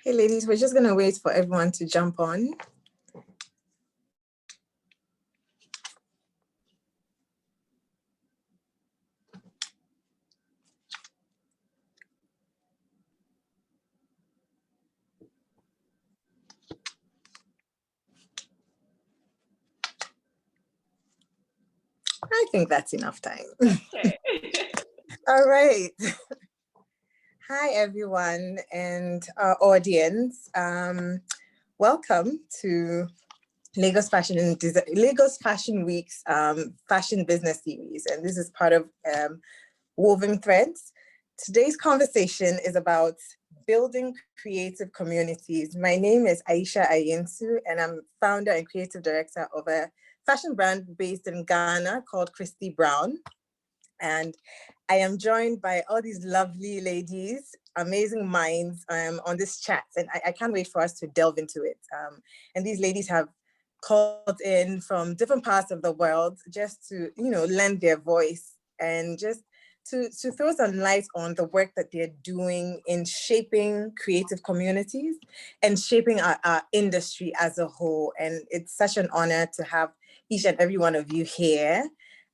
Hey ladies, we're just gonna wait for everyone to jump on. I think that's enough time. Okay. All right. Hi, everyone and our audience. Welcome to Lagos Fashion Week's Fashion Business Series. And this is part of Woven Threads. Today's conversation is about building creative communities. My name is Aisha Obuobi, and I'm founder and creative director of a fashion brand based in Ghana called Christy Brown. And I am joined by all these lovely ladies, amazing minds on this chat. And I can't wait for us to delve into it. And these ladies have called in from different parts of the world just to, lend their voice and just to throw some light on the work that they're doing in shaping creative communities and shaping our industry as a whole. And it's such an honor to have each and every one of you here.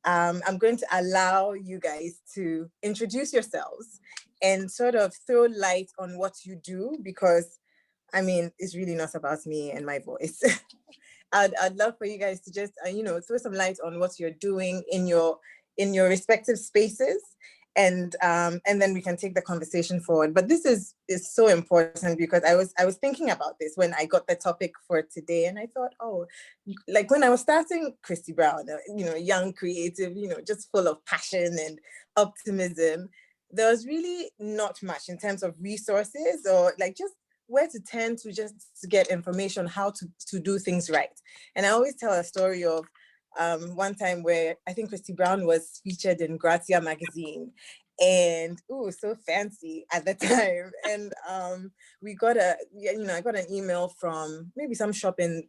I'm going to allow you guys to introduce yourselves and sort of throw light on what you do, because it's really not about me and my voice. I'd love for you guys to just, throw some light on what you're doing in your respective spaces, and then we can take the conversation forward. But this is so important because I was thinking about this when I got the topic for today, and I thought, like when I was starting Christy Brown, young, creative, just full of passion and optimism, there was really not much in terms of resources or like just where to turn to just to get information how to do things right. And I always tell a story of one time where I think Christy Brown was featured in Grazia magazine, and so fancy at the time. And I got an email from maybe some shop in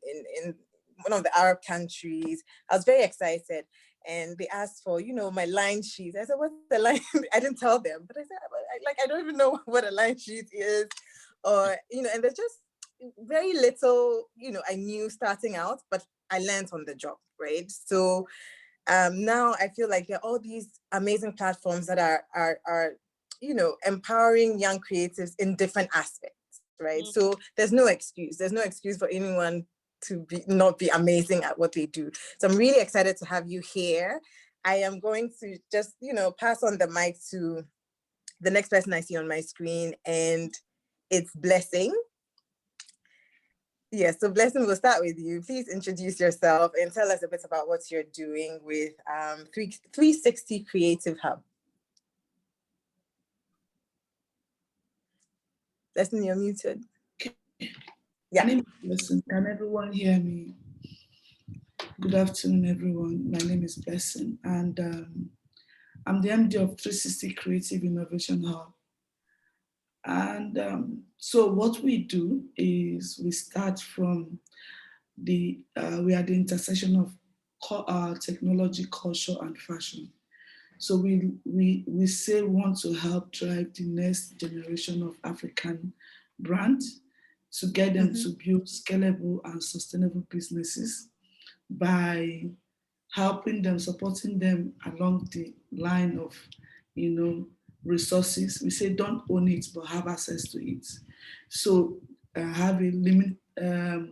one of the Arab countries. I was very excited, and they asked for my line sheet. I said, "What's the line?" I didn't tell them, but I said, I don't even know what a line sheet is, or and there's just very little I knew starting out, but I learned on the job, right? So now I feel like there are all these amazing platforms that are empowering young creatives in different aspects, right? Mm-hmm. So there's no excuse for anyone to not be amazing at what they do. So I'm really excited to have you here. I am going to just pass on the mic to the next person I see on my screen, and it's Blessing. Yes, so Blessing, we'll start with you. Please introduce yourself and tell us a bit about what you're doing with 360 Creative Hub. Blessing, you're muted. Okay. Yeah. My name is Blessing. Can everyone hear me? Good afternoon, everyone. My name is Blessing, and I'm the MD of 360 Creative Innovation Hub. And so what we do is we start from we are the intersection of technology, culture, and fashion. So we say we want to help drive the next generation of African brands to get them to build scalable and sustainable businesses by helping them, supporting them along the line of, resources. We say don't own it, but have access to it. So have a limit, a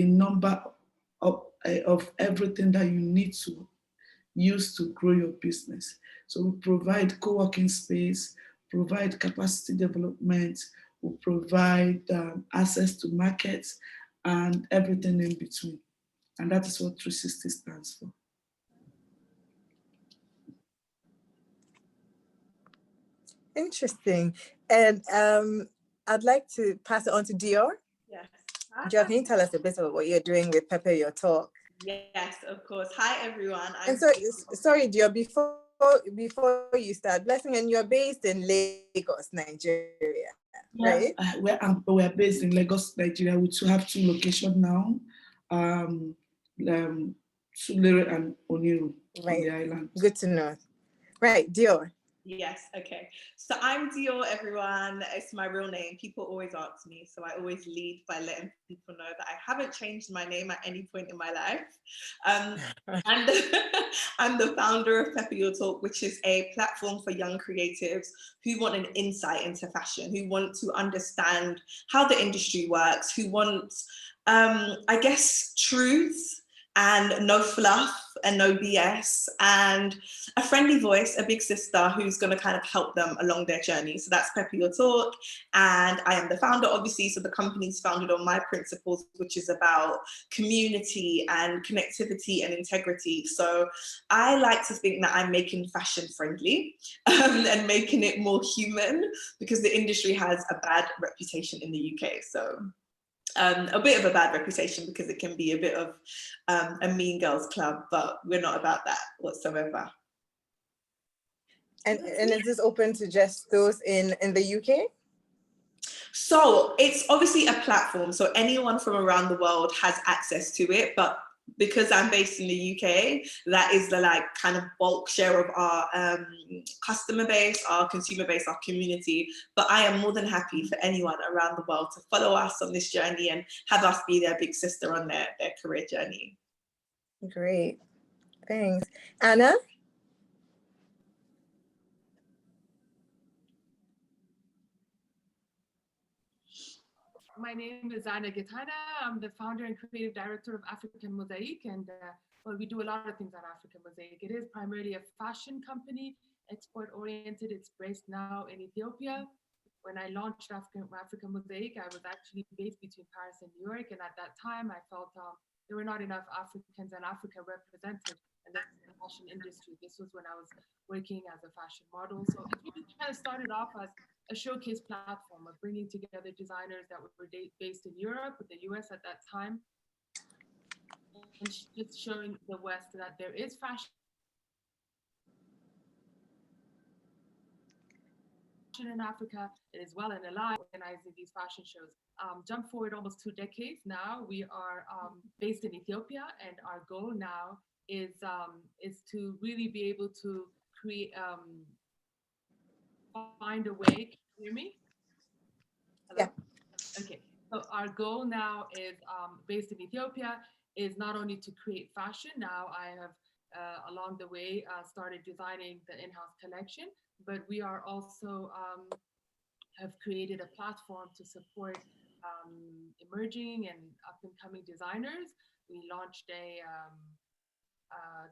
number of everything that you need to use to grow your business. So we provide co-working space, provide capacity development, we provide access to markets and everything in between. And that is what 360 stands for. Interesting. And I'd like to pass it on to Dior. Yes. Dior, can you tell us a bit about what you're doing with Pepper Your Talk? Yes, of course. Hi, everyone. And so, sorry, Dior, before you start, Blessing, and you're based in Lagos, Nigeria, right? We're based in Lagos, Nigeria. We have two locations now, Sulere and Oniru, right, on the island. Good to know. Right, Dior. Yes, okay. So I'm Dior, everyone. It's my real name. People always ask me, so I always lead by letting people know that I haven't changed my name at any point in my life. And I'm the founder of Pepper Your Talk, which is a platform for young creatives who want an insight into fashion, who want to understand how the industry works, who want, I guess, truth and no fluff and no BS, and a friendly voice, a big sister who's going to kind of help them along their journey. So that's Pepper Your Talk. And I am the founder, obviously. So the company's founded on my principles, which is about community and connectivity and integrity. So I like to think that I'm making fashion friendly and making it more human, because the industry has a bad reputation in the UK. So a bit of a bad reputation because it can be a bit of a mean girls club, but we're not about that whatsoever. And is this open to just those in the UK? So it's obviously a platform, so anyone from around the world has access to it, but because I'm based in the UK, that is the like kind of bulk share of our customer base, our consumer base, our community. But I am more than happy for anyone around the world to follow us on this journey and have us be their big sister on their career journey. Great, thanks. Anna? My name is Anna Getaneh. I'm the founder and creative director of African Mosaic, and well, we do a lot of things at African Mosaic. It is primarily a fashion company, export-oriented. It's based now in Ethiopia. When I launched African Mosaic, I was actually based between Paris and New York, and at that time, I felt there were not enough Africans in Africa represented in the fashion industry. This was when I was working as a fashion model. So it really kind of started off as a showcase platform of bringing together designers that were based in Europe, the US at that time, and just showing the West that there is fashion in Africa. It is well and alive, organizing these fashion shows. Jump forward almost 2 decades now, we are based in Ethiopia, and our goal now is to really be able to create, find a way. Can you hear me? Hello? Yeah. Okay. So our goal now is based in Ethiopia is not only to create fashion. Now I have along the way started designing the in-house collection, but we are also have created a platform to support emerging and up-and-coming designers. We launched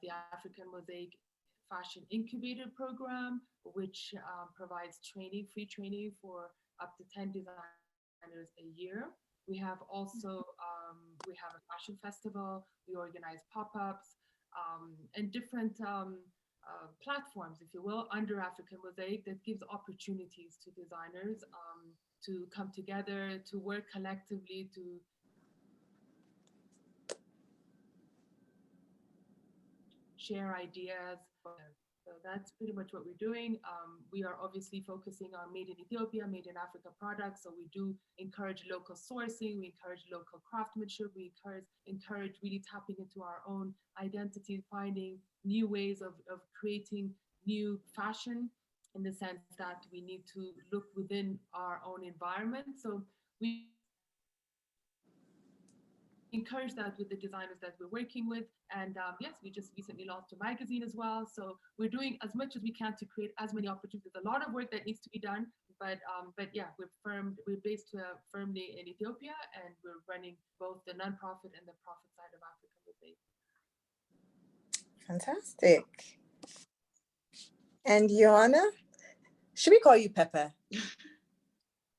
the African Mosaic Fashion Incubator program, which provides training, free training for up to 10 designers a year. We have also, we have a fashion festival, we organize pop-ups and different platforms, if you will, under African Mosaic that gives opportunities to designers to come together, to work collectively, to share ideas. So that's pretty much what we're doing. We are obviously focusing on made in Ethiopia, made in Africa products. So we do encourage local sourcing, we encourage local craftsmanship, we encourage really tapping into our own identity, finding new ways of creating new fashion, in the sense that we need to look within our own environment. So we encourage that with the designers that we're working with. And yes, we just recently launched a magazine as well. So we're doing as much as we can to create as many opportunities. A lot of work that needs to be done, but yeah, we're based firmly in Ethiopia, and we're running both the nonprofit and the profit side of Africa Mosaic. Fantastic. And Yoanna, should we call you Pepper?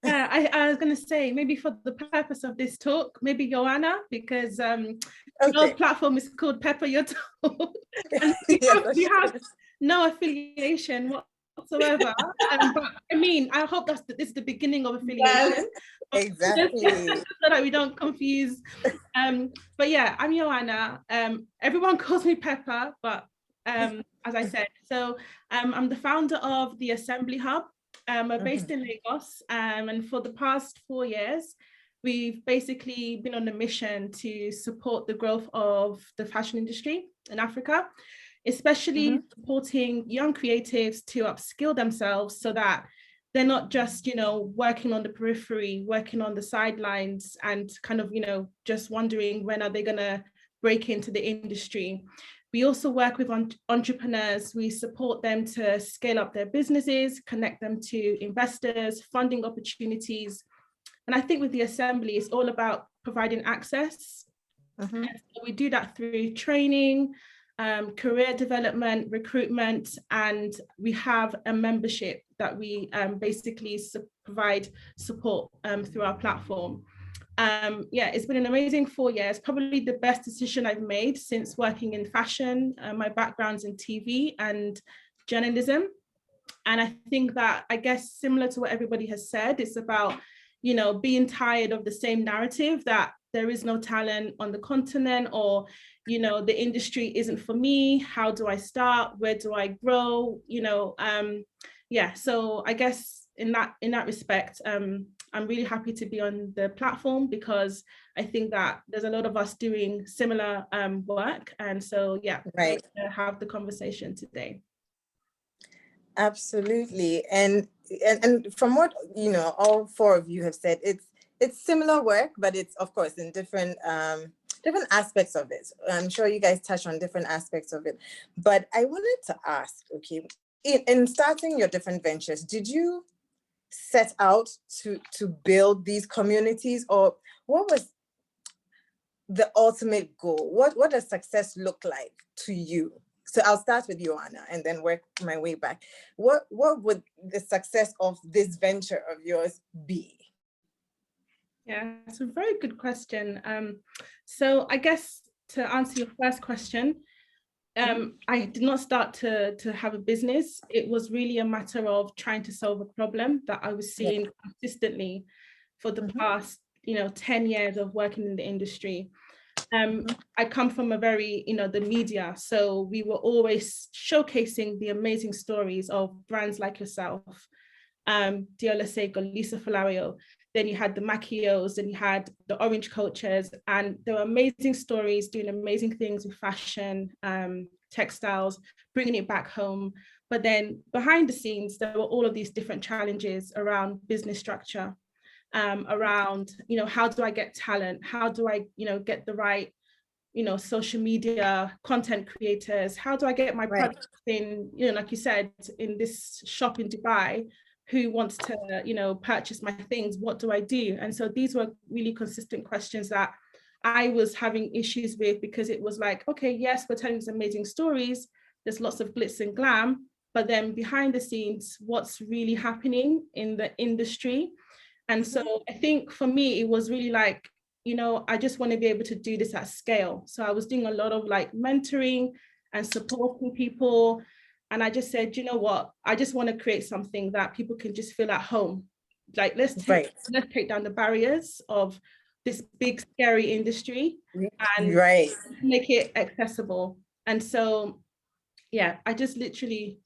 Yeah, I was going to say, maybe for the purpose of this talk, maybe Yoanna, because your platform is called Pepper Your Talk. And we have no affiliation whatsoever. But I mean, I hope this is the beginning of affiliation. Yes, exactly. So that we don't confuse. But yeah, I'm Yoanna. Everyone calls me Pepper, but as I said, so I'm the founder of the Assembly Hub. We're based in Lagos, and for the past 4 years, we've basically been on a mission to support the growth of the fashion industry in Africa. especially supporting young creatives to upskill themselves so that they're not just, working on the periphery, working on the sidelines and kind of, just wondering when are they going to break into the industry. We also work with entrepreneurs. We support them to scale up their businesses, connect them to investors, funding opportunities. And I think with the Assembly, it's all about providing access. So we do that through training, career development, recruitment, and we have a membership that we basically provide support through our platform. It's been an amazing 4 years, probably the best decision I've made since working in fashion. My background's in TV and journalism. And I think that, I guess, similar to what everybody has said, it's about, being tired of the same narrative that there is no talent on the continent, or, the industry isn't for me. How do I start? Where do I grow? So I guess in that respect, I'm really happy to be on the platform because I think that there's a lot of us doing similar work. And so, great to have the conversation today. Absolutely. And from what, all four of you have said, it's similar work, but it's, of course, in different aspects of it. I'm sure you guys touch on different aspects of it. But I wanted to ask, okay, in starting your different ventures, did you set out to build these communities, or what was the ultimate goal? What does success look like to you? So I'll start with Yoanna and then work my way back. What would the success of this venture of yours be? Yeah, it's a very good question. So I guess to answer your first question, I did not start to have a business. It was really a matter of trying to solve a problem that I was seeing consistently for the past, 10 years of working in the industry. I come from a very, the media, so we were always showcasing the amazing stories of brands like yourself, Dior, Lisa Falario. Then you had the Macchios, then you had the Orange Cultures, and there were amazing stories doing amazing things with fashion, textiles, bringing it back home. But then behind the scenes, there were all of these different challenges around business structure, around, how do I get talent? How do I, get the right, social media content creators? How do I get my products in, like you said, in this shop in Dubai? Who wants to, purchase my things? What do I do? And so these were really consistent questions that I was having issues with, because it was like, okay, yes, we're telling these amazing stories. There's lots of glitz and glam, but then behind the scenes, what's really happening in the industry? And so I think for me, it was really like, I just want to be able to do this at scale. So I was doing a lot of like mentoring and supporting people. And I just said, you know what, I just want to create something that people can just feel at home. Like, let's take down the barriers of this big, scary industry and make it accessible. And so, I just literally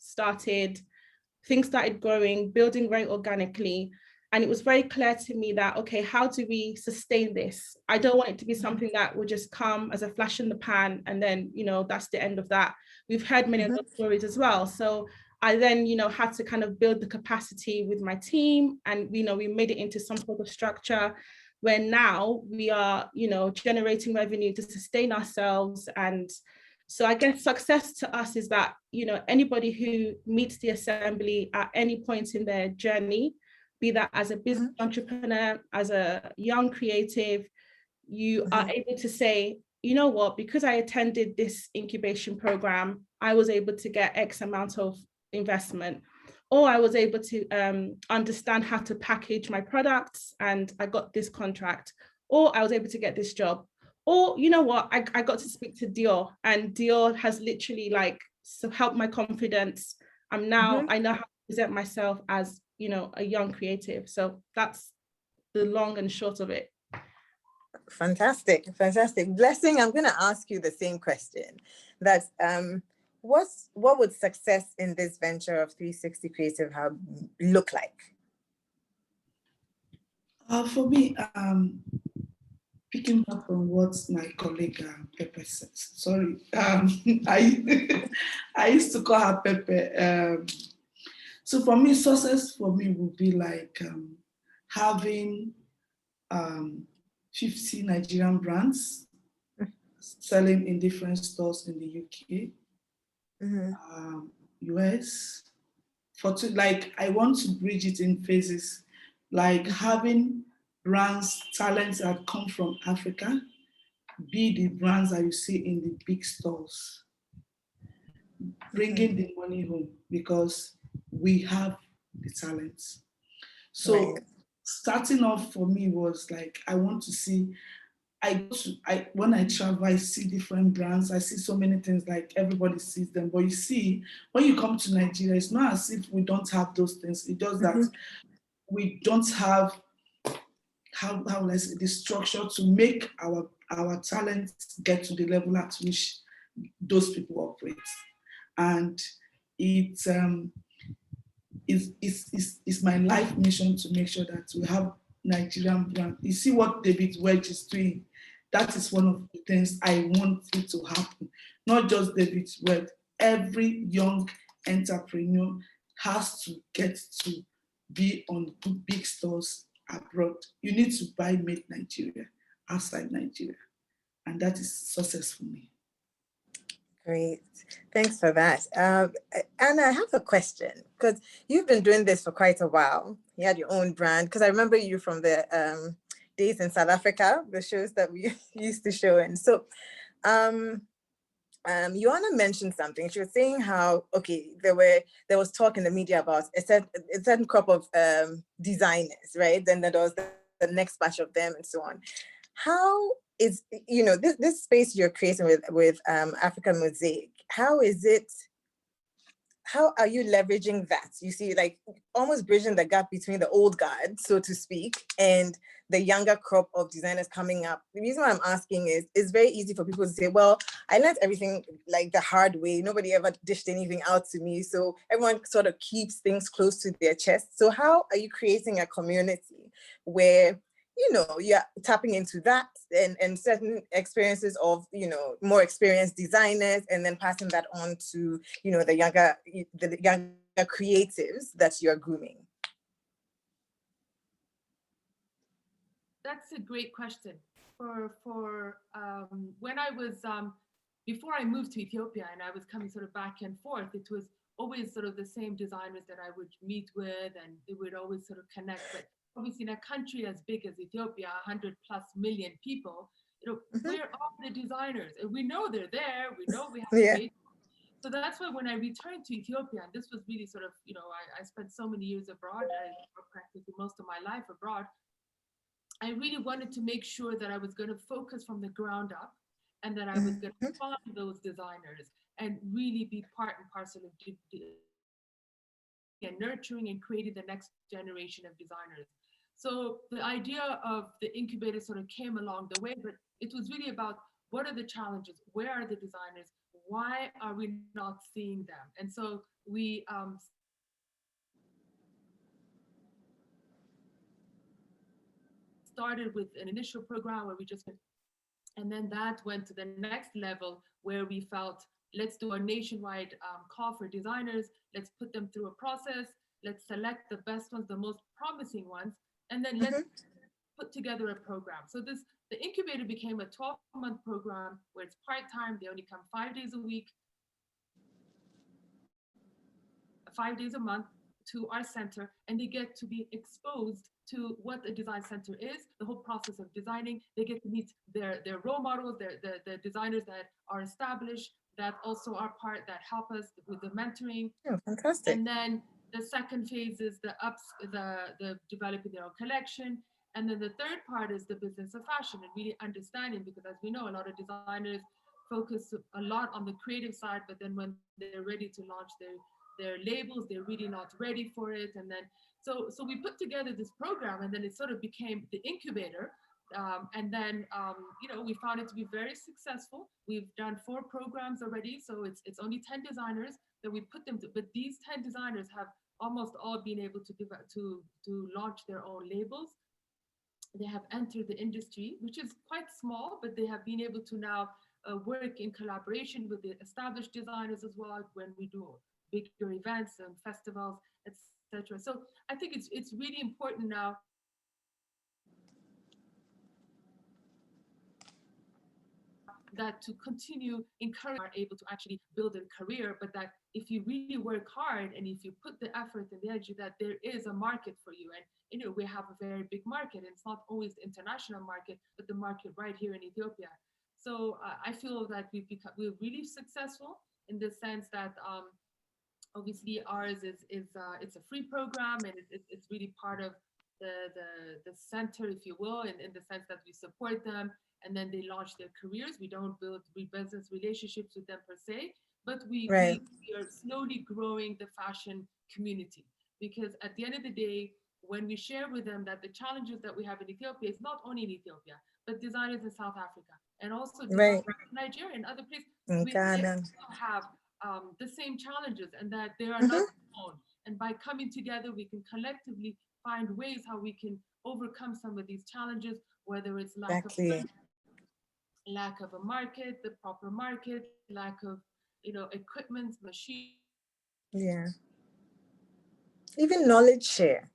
things started growing, building very organically. And it was very clear to me that, okay, how do we sustain this? I don't want it to be something that will just come as a flash in the pan and then, that's the end of that. We've heard many of those stories as well. So I then, had to kind of build the capacity with my team, and, we made it into some sort of structure where now we are, generating revenue to sustain ourselves. And so I guess success to us is that, anybody who meets the Assembly at any point in their journey, be that as a business entrepreneur, as a young creative, you are able to say, you know what, because I attended this incubation program, I was able to get X amount of investment, or I was able to understand how to package my products and I got this contract, or I was able to get this job, or you know what, I got to speak to Dior, and Dior has literally helped my confidence. I know how to present myself as, a young creative. So that's the long and short of it. Fantastic. Blessing, I'm going to ask you the same question. That's what would success in this venture of 360 Creative Hub look like? For me, picking up on what my colleague Pepe says. Sorry, I I used to call her Pepe. So for me, success for me would be like having 50 Nigerian brands selling in different stores in the UK, US. Like I want to bridge it in phases, like having brands, talents that come from Africa, be the brands that you see in the big stores, bringing the money home because we have the talents. So starting off for me was like, I want to see, when I travel, I see different brands. I see so many things, like everybody sees them. But you see, when you come to Nigeria, it's not as if we don't have those things. It's just that we don't have, how will I say, the structure to make our talents get to the level at which those people operate. And it's my life mission to make sure that we have Nigerian brand. You see what David Wedge is doing. That is one of the things I want it to happen. Not just David Wedge. Every young entrepreneur has to get to be on big stores abroad. You need to buy made Nigeria outside Nigeria. And that is success for me. Great. Thanks for that. Anna, I have a question, because you've been doing this for quite a while. You had your own brand, because I remember you from the days in South Africa, the shows that we used to show. And so Yoanna mentioned something. She was saying how, okay, there was talk in the media about a certain crop of designers, right? Then there was the next batch of them and so on. How is, this space you're creating with African Mosaic, how are you leveraging that? You see, like almost bridging the gap between the old guard, so to speak, and the younger crop of designers coming up. The reason why I'm asking is, it's very easy for people to say, well, I learned everything like the hard way. Nobody ever dished anything out to me. So everyone sort of keeps things close to their chest. So how are you creating a community where, you're tapping into that and certain experiences of, more experienced designers, and then passing that on to, the younger creatives that you're grooming? That's a great question. For when I was, before I moved to Ethiopia and I was coming sort of back and forth, it was always sort of the same designers that I would meet with, and it would always sort of connect. But obviously in a country as big as Ethiopia, 100+ million people, where are the designers? And we know they're there, we know we have to wait. So that's why when I returned to Ethiopia, and this was really sort of, I spent so many years abroad, I practically most of my life abroad, I really wanted to make sure that I was going to focus from the ground up, and that I was going to find those designers and really be part and parcel of and nurturing and creating the next generation of designers. So the idea of the incubator sort of came along the way, but it was really about, what are the challenges? Where are the designers? Why are we not seeing them? And so we started with an initial program where we just, and then that went to the next level where we felt, let's do a nationwide call for designers. Let's put them through a process. Let's select the best ones, the most promising ones, and then let's put together a program. So the incubator became a 12-month program where it's part-time. They only come 5 days a week, 5 days a month to our center, and they get to be exposed to what a design center is, the whole process of designing. They get to meet their role models, the designers that are established, that also are part, that help us with the mentoring. Oh, fantastic. And then the second phase is the developing their own collection. And then the third part is the business of fashion, and really understanding, because as we know, a lot of designers focus a lot on the creative side, but then when they're ready to launch their labels, they're really not ready for it. And then so we put together this program, and then it sort of became the incubator. And then we found it to be very successful. We've done 4 programs already, so it's only 10 designers that we put them to, but these 10 designers have almost all been able to launch their own labels. they have entered the industry, which is quite small, but they have been able to now work in collaboration with the established designers as well when we do bigger events and festivals, etc. So I think it's really important now that to continue encourage are able to actually build a career, but that if you really work hard and if you put the effort and the energy, that there is a market for you. And you know, we have a very big market, and it's not always the international market, but the market right here in Ethiopia. So I feel that we're really successful in the sense that obviously ours is it's a free program, and it's really part of the center, if you will, in the sense that we support them and then they launch their careers. We don't build business relationships with them per se, but we are slowly growing the fashion community, because at the end of the day, when we share with them that the challenges that we have in Ethiopia is not only in Ethiopia, but designers in South Africa and also designers in Nigeria and other places, we have the same challenges, and that they are not alone. And by coming together, we can collectively find ways how we can overcome some of these challenges, whether it's lack of a market, the proper market, lack of, you know, equipment, machine. Yeah. Even knowledge share.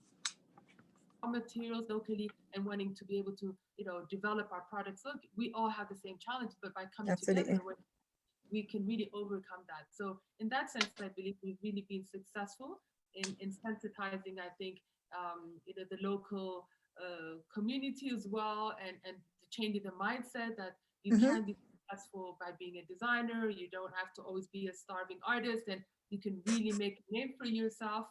Materials locally, and wanting to be able to, you know, develop our products. Look, we all have the same challenge, but by coming together, we can really overcome that. So in that sense, I believe we've really been successful in sensitizing, I think, you know, the local community as well, and changing the mindset that you can be successful by being a designer. You don't have to always be a starving artist, and you can really make a name for yourself.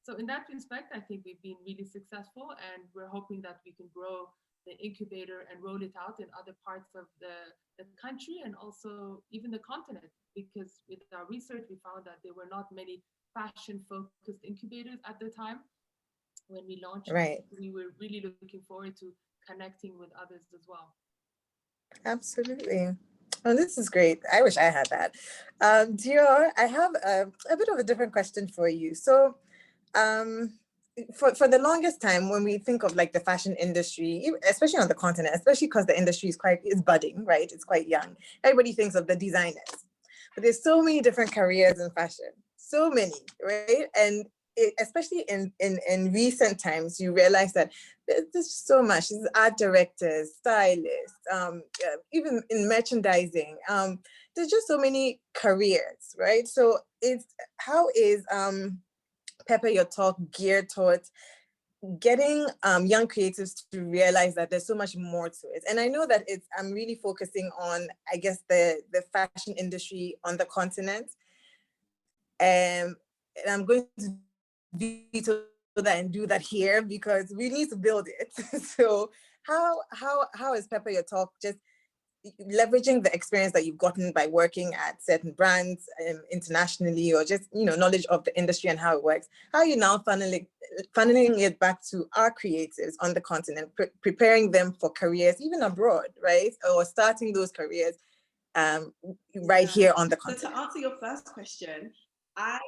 So in that respect, I think we've been really successful, and we're hoping that we can grow the incubator and roll it out in other parts of the country and also even the continent, because with our research, we found that there were not many fashion-focused incubators at the time when we launched. We were really looking forward to connecting with others as well. Absolutely. Oh, this is great. I wish I had that. Dior, I have a bit of a different question for you. So for the longest time, when we think of like the fashion industry, especially on the continent, especially because the industry is budding, right? It's quite young. Everybody thinks of the designers, but there's so many different careers in fashion, so many, right? And especially in recent times, you realize that there's so much. There's art directors, stylists, even in merchandising. There's just so many careers, right? So how is Pepper Your Talk geared towards getting young creatives to realize that there's so much more to it? And I know that I'm really focusing on, I guess, the fashion industry on the continent. And I'm going to veto that and do that here because we need to build it. So how is Pepper Your Talk just leveraging the experience that you've gotten by working at certain brands internationally, or just, you know, knowledge of the industry and how it works? How are you now funneling it back to our creatives on the continent, preparing them for careers even abroad, right? Or starting those careers right here on the continent? So to answer your first question, I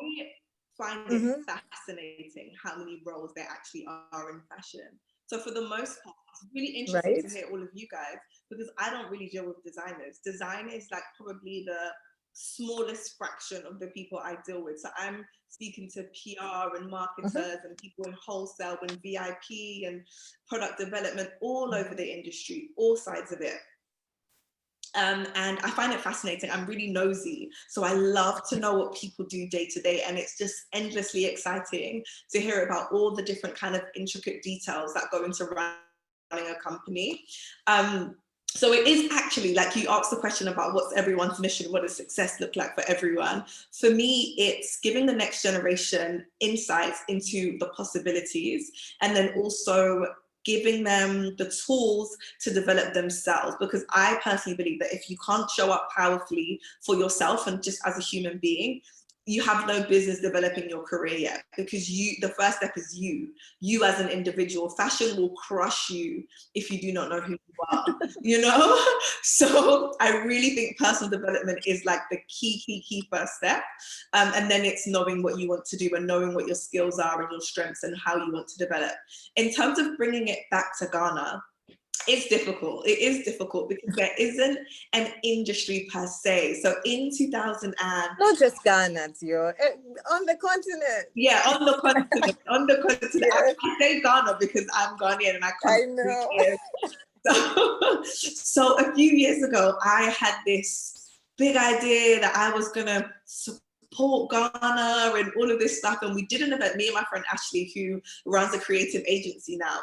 find it fascinating how many roles there actually are in fashion. So for the most part, it's really interesting to hear all of you guys, because I don't really deal with designers. Design is like probably the smallest fraction of the people I deal with. So I'm speaking to PR and marketers and people in wholesale and VIP and product development all over the industry, all sides of it. And I find it fascinating. I'm really nosy. So I love to know what people do day to day. And it's just endlessly exciting to hear about all the different kind of intricate details that go into running a company. So it is actually, like you asked the question about what's everyone's mission, what does success look like for everyone? For me, it's giving the next generation insights into the possibilities, and then also giving them the tools to develop themselves. Because I personally believe that if you can't show up powerfully for yourself and just as a human being, you have no business developing your career yet, because the first step is you as an individual. Fashion will crush you if you do not know who you are, you know? So I really think personal development is like the key first step. And then it's knowing what you want to do and knowing what your skills are and your strengths and how you want to develop. In terms of bringing it back to Ghana, it's difficult. It is difficult because there isn't an industry per se. So in 2000 and... Not just Ghana, Dior, on the continent. Yeah, on the continent, on the continent. Yes. I say Ghana because I'm Ghanaian and I know. So a few years ago, I had this big idea that I was gonna support Ghana and all of this stuff. And we did an event, me and my friend Ashley, who runs a creative agency now.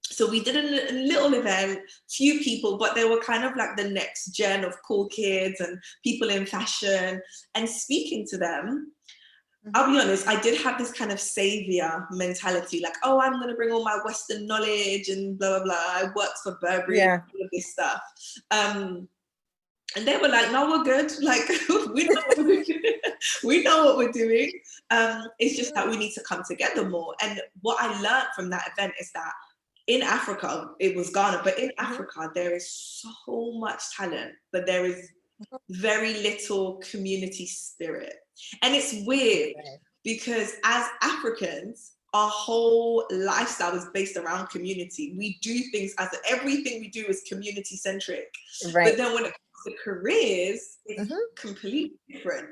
So we did a little event, few people, but they were kind of like the next gen of cool kids and people in fashion. And speaking to them, I'll be honest, I did have this kind of savior mentality, like, oh, I'm going to bring all my Western knowledge and blah, blah, blah. I worked for Burberry and all of this stuff. And they were like, no, we're good. Like, we know what we're doing. We know what we're doing. It's just that we need to come together more. And what I learned from that event is that in Africa, it was Ghana, but in Africa, there is so much talent, but there is very little community spirit. And it's weird because as Africans, our whole lifestyle is based around community. We do things everything we do is community centric. Right. But then when it comes to careers, it's completely different.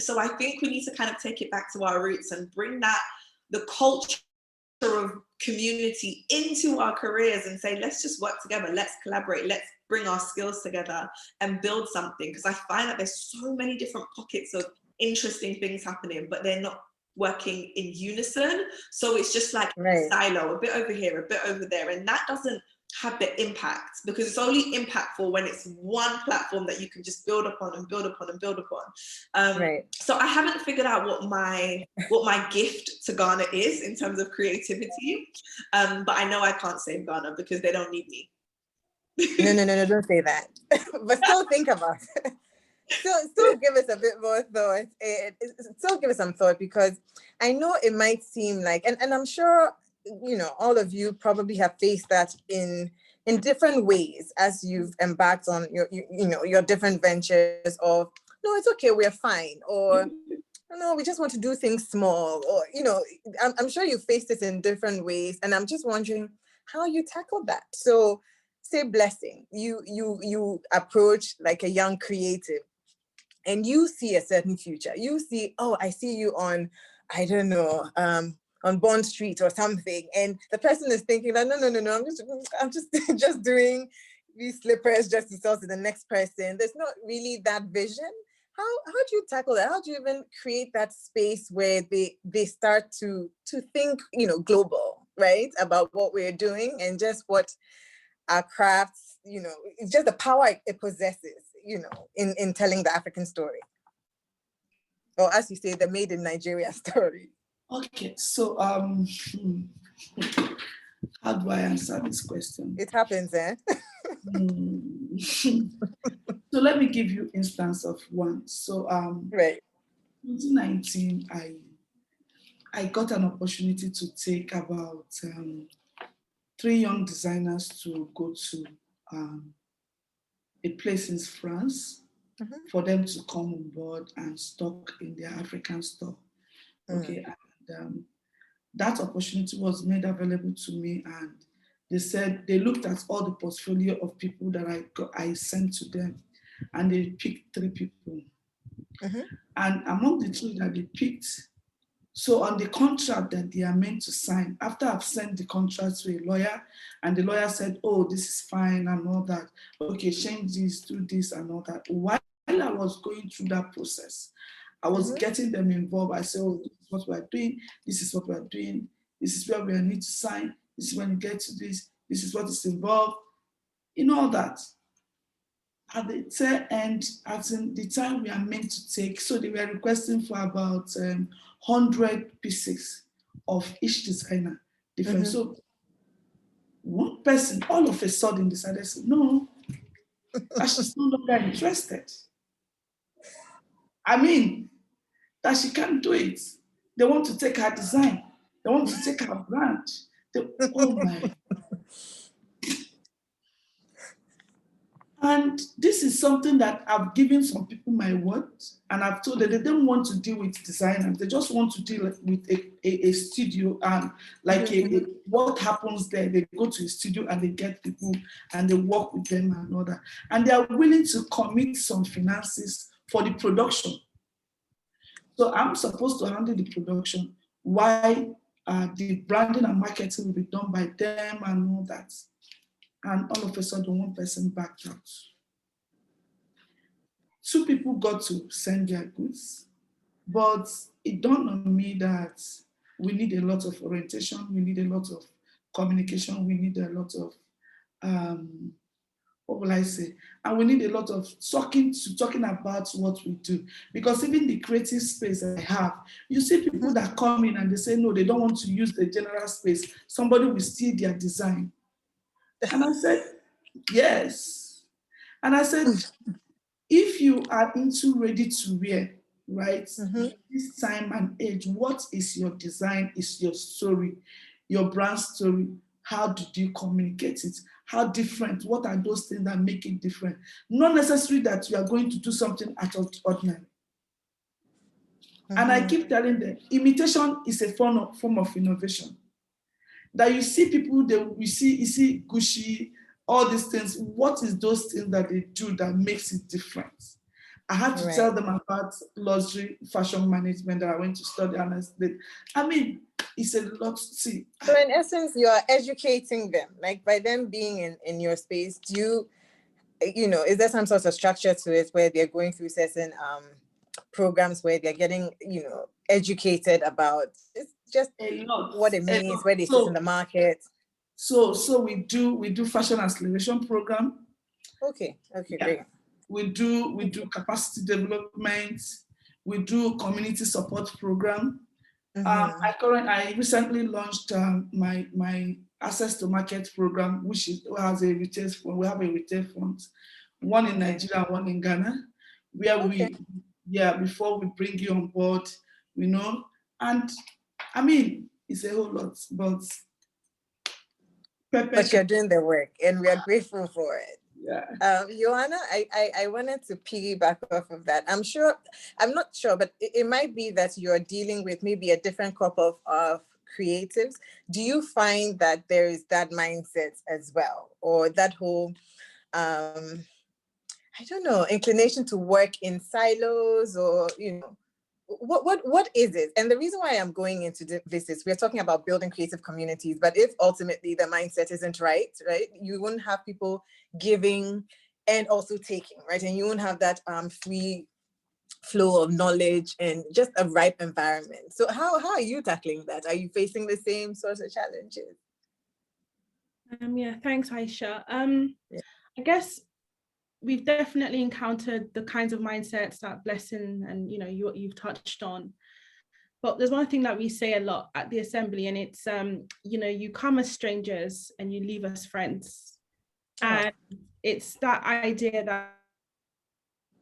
So I think we need to kind of take it back to our roots and bring the culture of community into our careers and say, let's just work together, let's collaborate, let's bring our skills together and build something. Because I find that there's so many different pockets of interesting things happening, but they're not working in unison. So it's just like a silo, a bit over here, a bit over there. And that doesn't have the impact, because it's only impactful when it's one platform that you can just build upon and build upon and build upon. So I haven't figured out what my gift to Ghana is in terms of creativity, but I know I can't save Ghana because they don't need me. No, don't say that. But still think about it. Still give us a bit more thought. Still give us some thought, because I know it might seem like, and I'm sure, you know, all of you probably have faced that in different ways as you've embarked on your different ventures of, no, it's okay, we're fine, or no, we just want to do things small, or, you know, I'm sure you faced it in different ways, and I'm just wondering how you tackled that. So say Blessing, you approach like a young creative and you see a certain future. You see, oh, I see you on, I don't know, on Bond Street or something, and the person is thinking that no, I'm just doing these slippers just to sell to the next person. There's not really that vision. How do you tackle that? How do you even create that space where they start to think, you know, global, right, about what we're doing and just what our crafts, you know, it's just the power it possesses, you know, in telling the African story, or as you say, the made in Nigeria story. Okay, so how do I answer this question? It happens, eh? So let me give you instance of one. So 2019, I got an opportunity to take about 3 young designers to go to a place in France for them to come on board and stock in their African store. Okay, and that opportunity was made available to me, and they said they looked at all the portfolio of people that I sent to them, and they picked 3 people. And among the 2 that they picked, so on the contract that they are meant to sign, after I've sent the contract to a lawyer, and the lawyer said, oh, this is fine and all that, okay, change this, do this and all that. While I was going through that process, I was getting them involved. I said, oh, this is what we're doing, this is what we're doing, this is where we need to sign, this is when you get to this is what is involved, in all that. At the tail end, at the time we are meant to take, so they were requesting for about 100 pieces of each designer, different. So one person all of a sudden decided, no, she's no longer interested. I mean, that she can't do it. They want to take her design. They want to take her brand. Oh my. And this is something that I've given some people my word, and I've told them they don't want to deal with designers. They just want to deal with a studio, and what happens there, they go to a studio and they get people and they work with them and all that. And they are willing to commit some finances for the production. So I'm supposed to handle the production while the branding and marketing will be done by them and all that. And all of a sudden, one person backed out. 2 people got to send their goods, but it dawned on me that we need a lot of orientation, we need a lot of communication, we need a lot of, what will I say? And we need a lot of talking about what we do. Because even the creative space I have, you see people that come in and they say, no, they don't want to use the general space. Somebody will steal their design. And I said, yes. And I said, if you are into ready to wear, right, this time and age, what is your design, is your story, your brand story? How did you communicate it? How different? What are those things that make it different? Not necessarily that you are going to do something out of the ordinary. And I keep telling them, imitation is a form of innovation. That you see people, you see Gucci, all these things. What is those things that they do that makes it different? I had to tell them about luxury fashion management that I went to study, and I mean, it's a lot to see. So in essence, you're educating them, like by them being in your space. Do you know, is there some sort of structure to it where they're going through certain programs where they're getting, you know, educated about just what it means, where they sit in the market? So we do fashion acceleration program. Okay, great. We do capacity development. We do community support program. I recently launched my access to market program, which has a retail fund. We have a retail fund, one in Nigeria, one in Ghana, where before we bring you on board, you know, and I mean, it's a whole lot, but you're doing the work, and we are grateful for it. Yeah. Yoanna, I wanted to piggyback off of that. I'm not sure, but it might be that you're dealing with maybe a different crop of creatives. Do you find that there is that mindset as well, or that whole, I don't know, inclination to work in silos, or, you know, what is it? And the reason why I'm going into this is we're talking about building creative communities, but if ultimately the mindset isn't right, you wouldn't have people giving and also taking, right? And you won't have that free flow of knowledge and just a ripe environment. So how are you tackling that? Are you facing the same sorts of challenges? Yeah, thanks, Aisha. I guess we've definitely encountered the kinds of mindsets that Blessing and, you know, you've touched on. But there's one thing that we say a lot at the assembly, and it's, you know, you come as strangers and you leave as friends. And it's that idea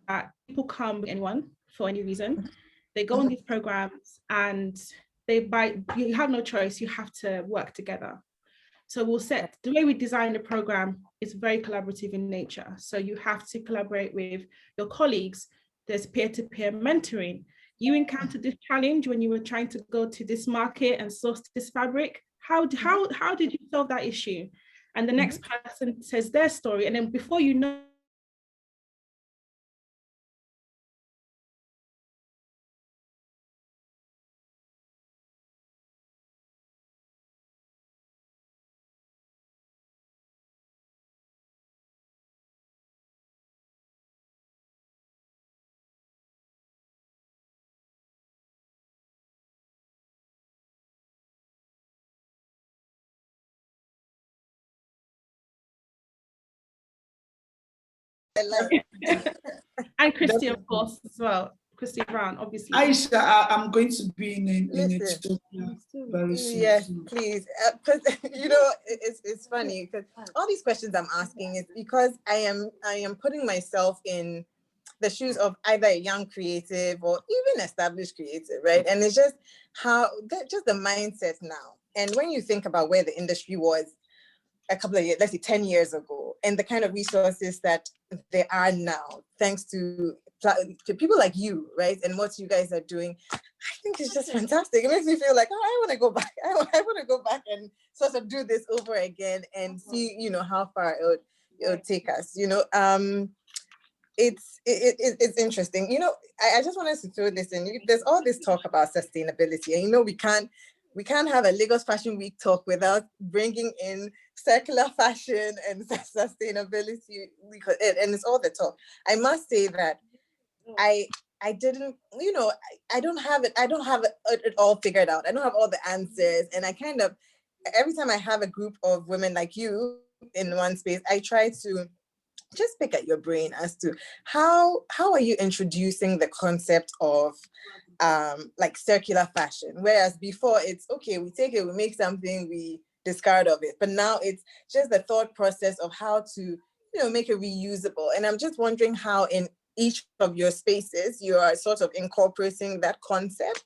that people come with anyone for any reason. They go on these programs and you have no choice, you have to work together. So the way we design the program is very collaborative in nature. So you have to collaborate with your colleagues. There's peer-to-peer mentoring. You encountered this challenge when you were trying to go to this market and source this fabric. How did you solve that issue? And the next person says their story. And then before you know, and Christy, of course, as well. Christy Brown, obviously. Aisha, I'm going to be in Ethiopia very soon. Yes, please. Because you know, it's funny because all these questions I'm asking is because I am putting myself in the shoes of either a young creative or even established creative, right? And it's just just the mindset now. And when you think about where the industry was a couple of years, let's say 10 years ago, and the kind of resources that there are now, thanks to people like you, right? And what you guys are doing, I think it's just fantastic. It makes me feel like, oh, I want to go back. I want to go back and sort of do this over again and see, you know, how far it would take us, you know. It's interesting. You know, I just wanted to throw this in. There's all this talk about sustainability, and you know, we can't have a Lagos Fashion Week talk without bringing in circular fashion and sustainability, and it's all the talk. I must say that I didn't, you know, I don't have it all figured out. I don't have all the answers, and I kind of, every time I have a group of women like you in one space, I try to just pick at your brain as to how are you introducing the concept of like circular fashion, whereas before it's okay, we take it, we make something, we discard of it, but now it's just the thought process of how to, you know, make it reusable. And I'm just wondering how in each of your spaces you are sort of incorporating that concept.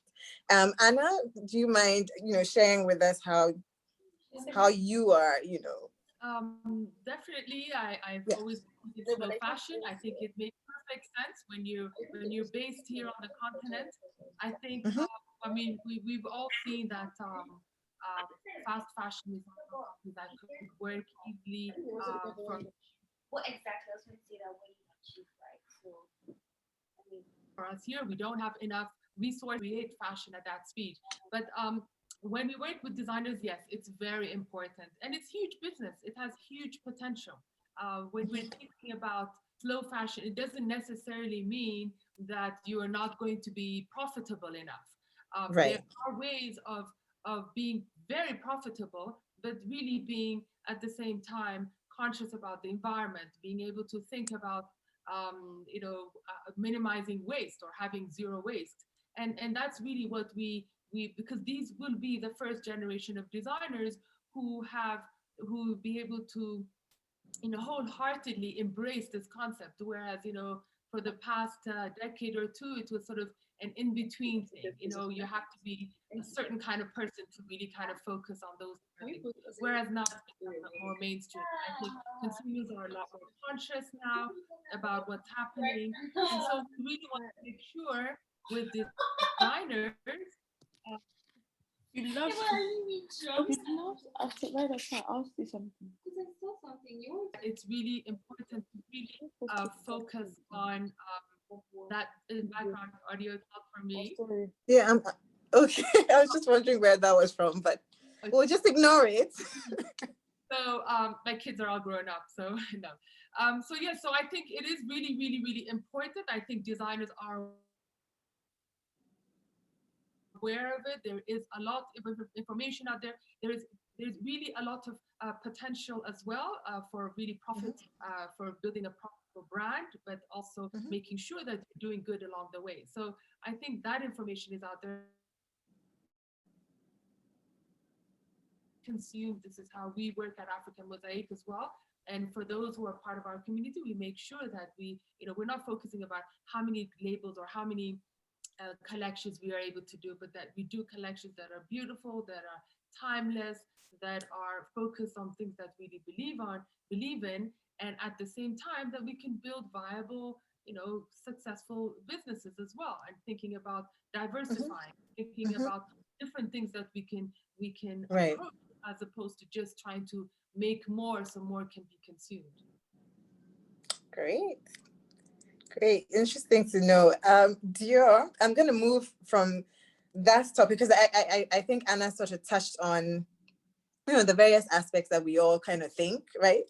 Anna, do you mind, you know, sharing with us how you are, you know? Definitely, I've always wanted slow fashion. I think it makes perfect sense when you're based here on the continent. I think I mean we've all seen that fast fashion is something that could work easily from. What exactly? I was going to say that what you achieve, right? So for us here, we don't have enough resources to create fashion at that speed, but when we work with designers, yes, it's very important. And it's huge business. It has huge potential. When we're thinking about slow fashion, it doesn't necessarily mean that you are not going to be profitable enough. Right. There are ways of being very profitable, but really being at the same time conscious about the environment, being able to think about minimizing waste or having zero waste. And that's really what we because these will be the first generation of designers who will be able to, you know, wholeheartedly embrace this concept. Whereas, you know, for the past decade or two, it was sort of an in-between thing. You know, you have to be a certain kind of person to really kind of focus on those things. Whereas now it's become more mainstream. I think consumers are a lot more conscious now about what's happening. And so we really want to make sure with designers, you love after right after I'll say something. It's really important to really focus on that background audio talk for me. Yeah, okay. I was just wondering where that was from, but we'll just ignore it. So my kids are all grown up, so no. So yeah, so I think it is really, really, really important. I think designers are aware of it. There is a lot of information out there. There's really a lot of potential as well for really profit, for building a profitable brand, but also making sure that you're doing good along the way. So I think that information is out there. Consume. This is how we work at African Mosaic as well. And for those who are part of our community, we make sure that we're not focusing about how many labels or how many collections we are able to do, but that we do collections that are beautiful, that are timeless, that are focused on things that we believe in, and at the same time that we can build viable, you know, successful businesses as well. And thinking about diversifying, thinking about different things that we can approach, as opposed to just trying to make more so more can be consumed. Great, interesting to know. Dior, I'm going to move from that topic because I think Anna sort of touched on, you know, the various aspects that we all kind of think, right?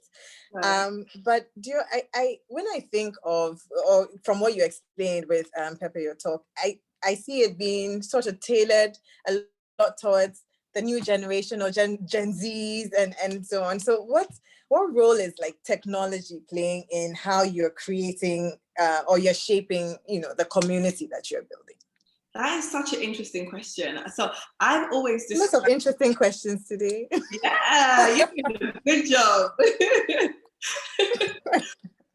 But Dior, I when I think of, or from what you explained with Pepper, your talk, I see it being sort of tailored a lot towards the new generation or Gen Zs and so on. So what role is like technology playing in how you're creating or you're shaping, you know, the community that you're building? That is such an interesting question. So I've always lots of interesting questions today. Yeah, you did a good job.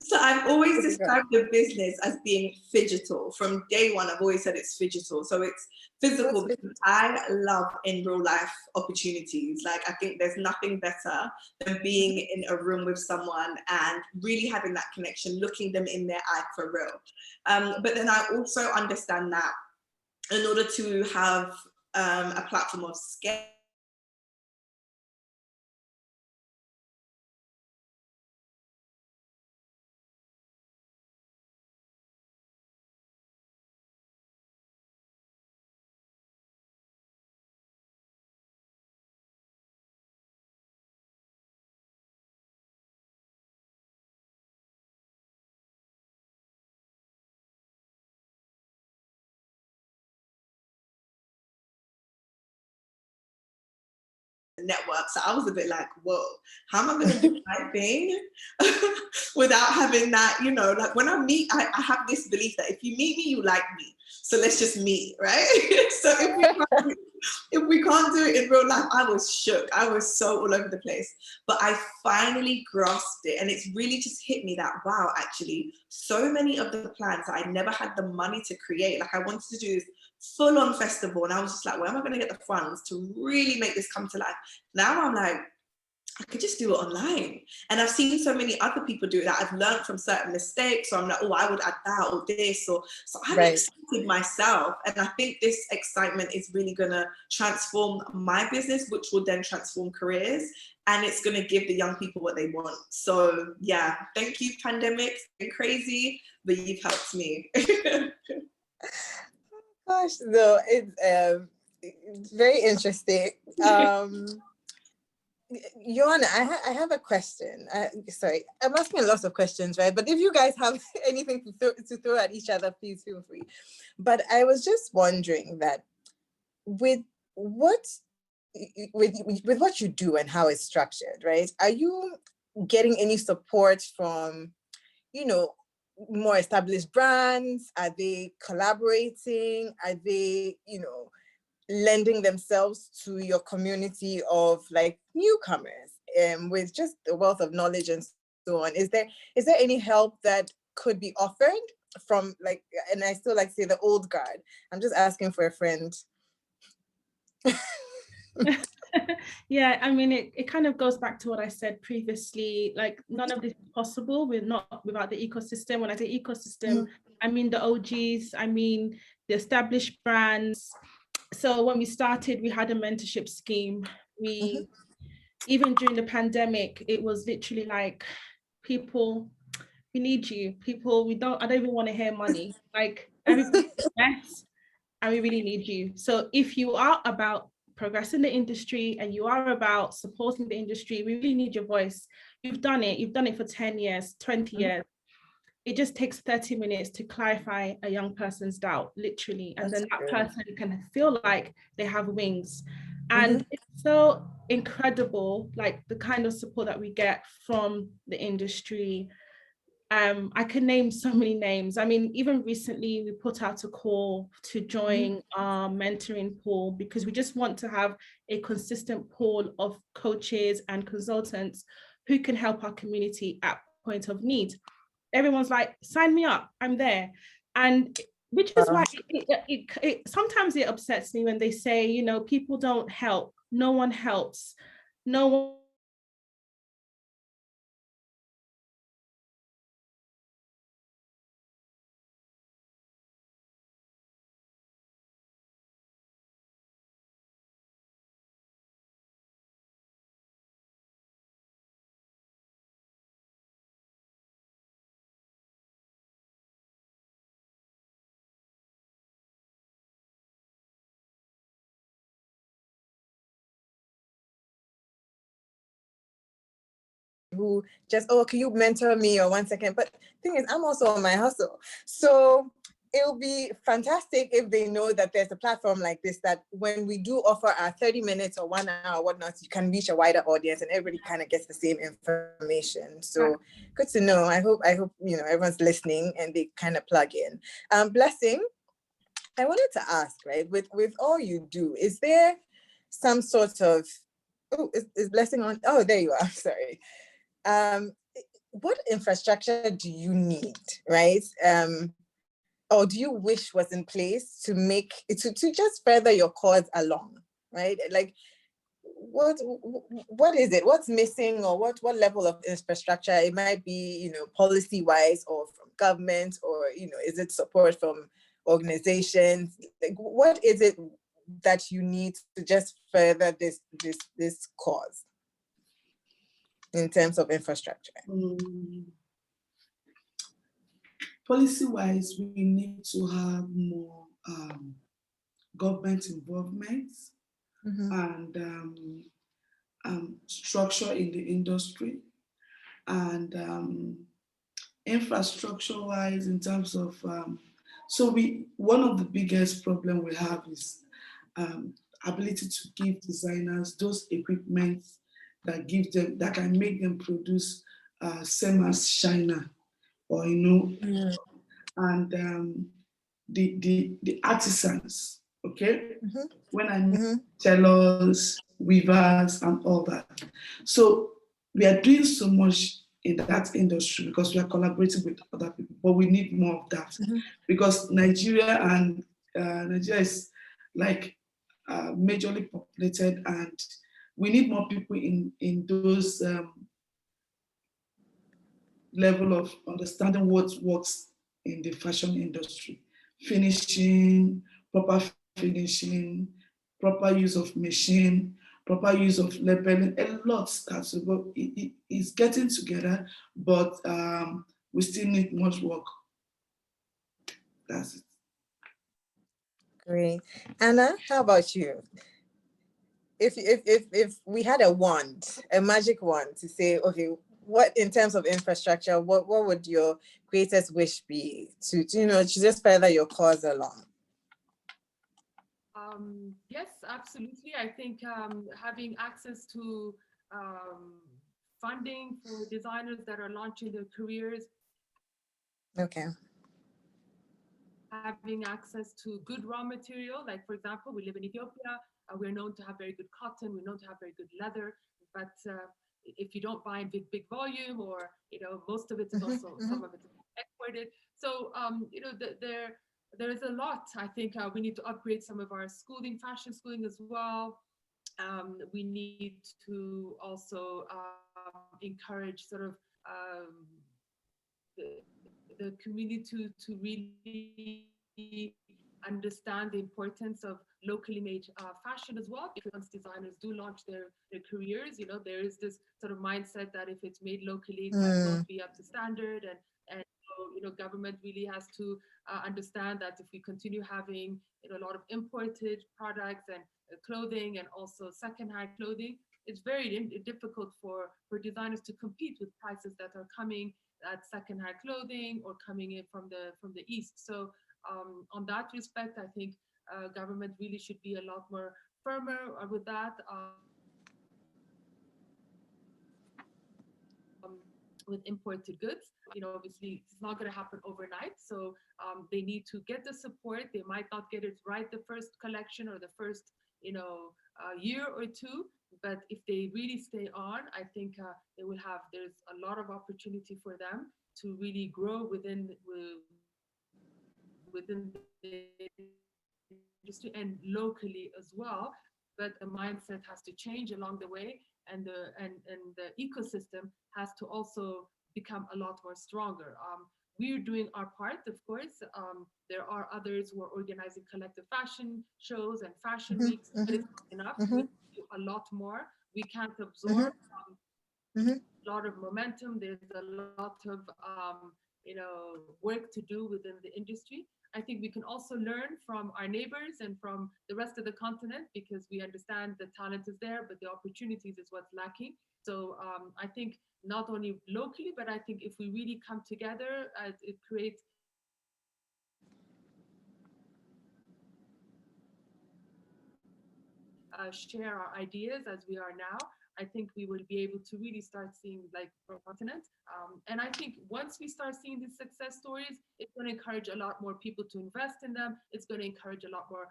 So I've always described the business as being phygital. From day one, I've always said it's phygital. So it's physical because I love in real life opportunities. Like, I think there's nothing better than being in a room with someone and really having that connection, looking them in their eye for real. But then I also understand that in order to have a platform of scale, network. So I was a bit like, whoa, how am I going to do my thing without having that, you know, like when I meet, I have this belief that if you meet me, you like me. So let's just meet, right? So if we can't do it in real life, I was shook. I was so all over the place. But I finally grasped it. And it's really just hit me that, wow, actually, so many of the plans that I never had the money to create, like I wanted to do this full-on festival, and I was just like, where am I going to get the funds to really make this come to life? Now I'm like, I could just do it online. And I've seen so many other people do that. I've learned from certain mistakes. So I'm like, oh, I would add that or this. Or so I'm excited myself. And I think this excitement is really going to transform my business, which will then transform careers. And it's going to give the young people what they want. So yeah, thank you, pandemic. It's been crazy, but you've helped me. Gosh, no, it's very interesting. Yoanna, I have a question. Sorry, I'm asking lots of questions, right? But if you guys have anything to throw at each other, please feel free. But I was just wondering that with what you do and how it's structured, right? Are you getting any support from, you know, more established brands? Are they collaborating? Are they, you know, lending themselves to your community of like newcomers with just a wealth of knowledge and so on? Is there any help that could be offered from, like, and I still like to say the old guard? I'm just asking for a friend. Yeah, I mean, it kind of goes back to what I said previously, like none of this is possible without the ecosystem. When I say ecosystem, I mean the OGs, I mean the established brands. So when we started, we had a mentorship scheme. Even during the pandemic, it was literally like, people, we need you. People, I don't even want to hear money. Like, everybody's mess, and we really need you. So if you are about progressing the industry and you are about supporting the industry, we really need your voice. You've done it for 10 years, 20 years. It just takes 30 minutes to clarify a young person's doubt, literally. And then that person can feel like they have wings. And it's so incredible, like the kind of support that we get from the industry. I can name so many names. I mean, even recently we put out a call to join our mentoring pool, because we just want to have a consistent pool of coaches and consultants who can help our community at point of need. Everyone's like, sign me up, I'm there. And which is why it sometimes it upsets me when they say, you know, people don't help, no one helps, no one who just, oh, can you mentor me or 1 second? But thing is, I'm also on my hustle. So it'll be fantastic if they know that there's a platform like this, that when we do offer our 30 minutes or 1 hour or whatnot, you can reach a wider audience and everybody kind of gets the same information. So good to know. I hope, you know, everyone's listening and they kind of plug in. Blessing, I wanted to ask, right, with all you do, is there some sort of, oh, is Blessing on? Oh, there you are, sorry. what infrastructure do you need, right? Or do you wish was in place to make to just further your cause along, right? Like, what is it? What's missing, or what level of infrastructure? It might be, policy wise, or from government, or is it support from organizations? Like, what is it that you need to just further this cause in terms of infrastructure? Policy-wise, we need to have more government involvement and structure in the industry, and infrastructure-wise, in terms of one of the biggest problem we have is ability to give designers those equipment that can make them produce same as China, or and the artisans, okay? When I mean tailors, weavers, and all that. So we are doing so much in that industry because we are collaborating with other people, but we need more of that because Nigeria is like majorly populated, and we need more people in those level of understanding what works in the fashion industry. Finishing, proper finishing, proper use of machine, proper use of labeling, a lot starts to go. It's getting together, but we still need much work. That's it. Great. Anna, how about you? If we had a wand, a magic wand to say, okay, what in terms of infrastructure, what would your greatest wish be to just further your cause along? Yes, absolutely. I think having access to funding for designers that are launching their careers. Okay. Having access to good raw material, like for example, we live in Ethiopia. We're known to have very good cotton. We're known to have very good leather. But if you don't buy in big volume, or most of it is also some of it is exported. So there is a lot. I think we need to upgrade some of our schooling, fashion schooling as well. We need to also encourage sort of the community to really understand the importance of locally made fashion as well, because once designers do launch their careers, there is this sort of mindset that if it's made locally, it might not be up to standard, and so, government really has to understand that if we continue having a lot of imported products and clothing, and also secondhand clothing, it's very difficult for designers to compete with prices that are coming at secondhand clothing or coming in from the East. So on that respect, I think government really should be a lot more firmer with that. With imported goods, obviously it's not going to happen overnight. So they need to get the support. They might not get it right the first collection or the first, year or two. But if they really stay on, I think there's a lot of opportunity for them to really grow within the industry and locally as well. But the mindset has to change along the way, and the ecosystem has to also become a lot more stronger. We're doing our part, of course. There are others who are organizing collective fashion shows and fashion weeks, but it's not enough. We need to do a lot more. We can't absorb a lot of momentum. There's a lot of work to do within the industry. I think we can also learn from our neighbors and from the rest of the continent, because we understand the talent is there, but the opportunities is what's lacking. So I think not only locally, but I think if we really come together, it creates share our ideas as we are now. I think we will be able to really start seeing like from continent. And I think once we start seeing these success stories, it's going to encourage a lot more people to invest in them. It's going to encourage a lot more,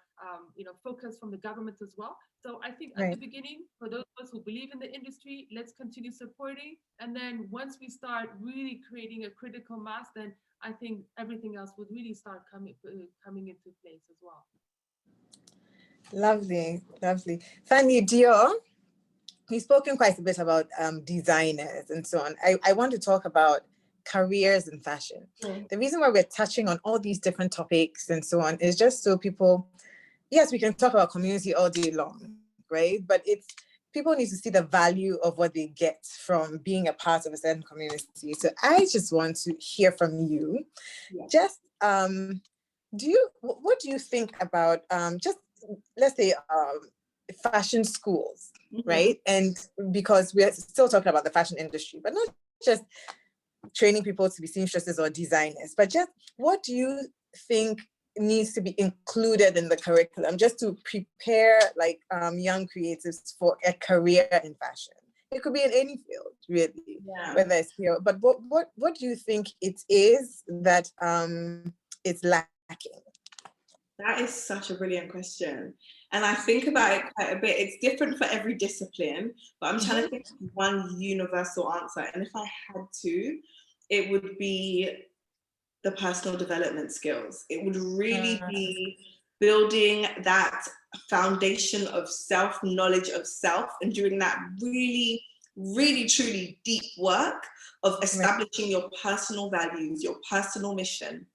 focus from the government as well. So I think at the beginning, for those of us who believe in the industry, let's continue supporting. And then once we start really creating a critical mass, then I think everything else would really start coming into place as well. Lovely, lovely. Fanny, Dior, we've spoken quite a bit about designers and so on. I want to talk about careers in fashion. The reason why we're touching on all these different topics and so on is just so people, yes, we can talk about community all day long, right? But people need to see the value of what they get from being a part of a certain community. So I just want to hear from you. Just, what do you think about just, let's say, fashion schools, right? And because we're still talking about the fashion industry, but not just training people to be seamstresses or designers, but just what do you think needs to be included in the curriculum just to prepare like young creatives for a career in fashion? It could be in any field, really, whether it's here. But what do you think it is that it's lacking? That is such a brilliant question. And I think about it quite a bit. It's different for every discipline, but I'm trying to think of one universal answer. And if I had to, it would be the personal development skills. It would really be building that foundation of knowledge of self, and doing that really, really, truly deep work of establishing your personal values, your personal mission,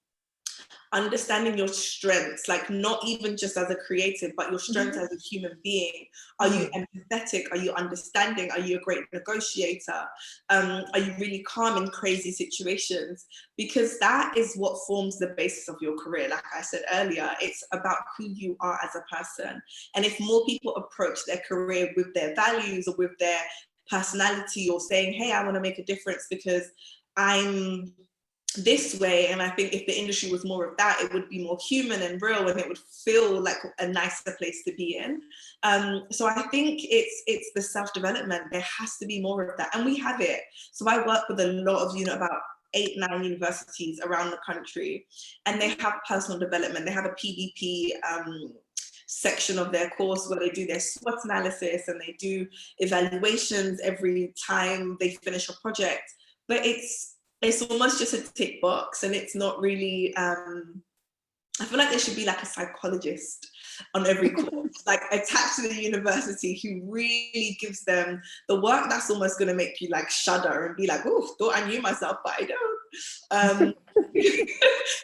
understanding your strengths, like not even just as a creative, but your strengths as a human being. Are you empathetic? Are you understanding? Are you a great negotiator? Are you really calm in crazy situations? Because that is what forms the basis of your career. Like I said earlier, it's about who you are as a person. And if more people approach their career with their values or with their personality, or saying, hey, I want to make a difference because I'm this way, and I think if the industry was more of that, it would be more human and real, and it would feel like a nicer place to be in. So I think it's the self-development. There has to be more of that, and we have it. So I work with a lot of about 8-9 universities around the country, and they have personal development. They have a PDP section of their course where they do their SWOT analysis, and they do evaluations every time they finish a project. But it's almost just a tick box, and it's not really, I feel like there should be like a psychologist on every course, like attached to the university, who really gives them the work that's almost going to make you like shudder and be like, oh, thought I knew myself, but I don't.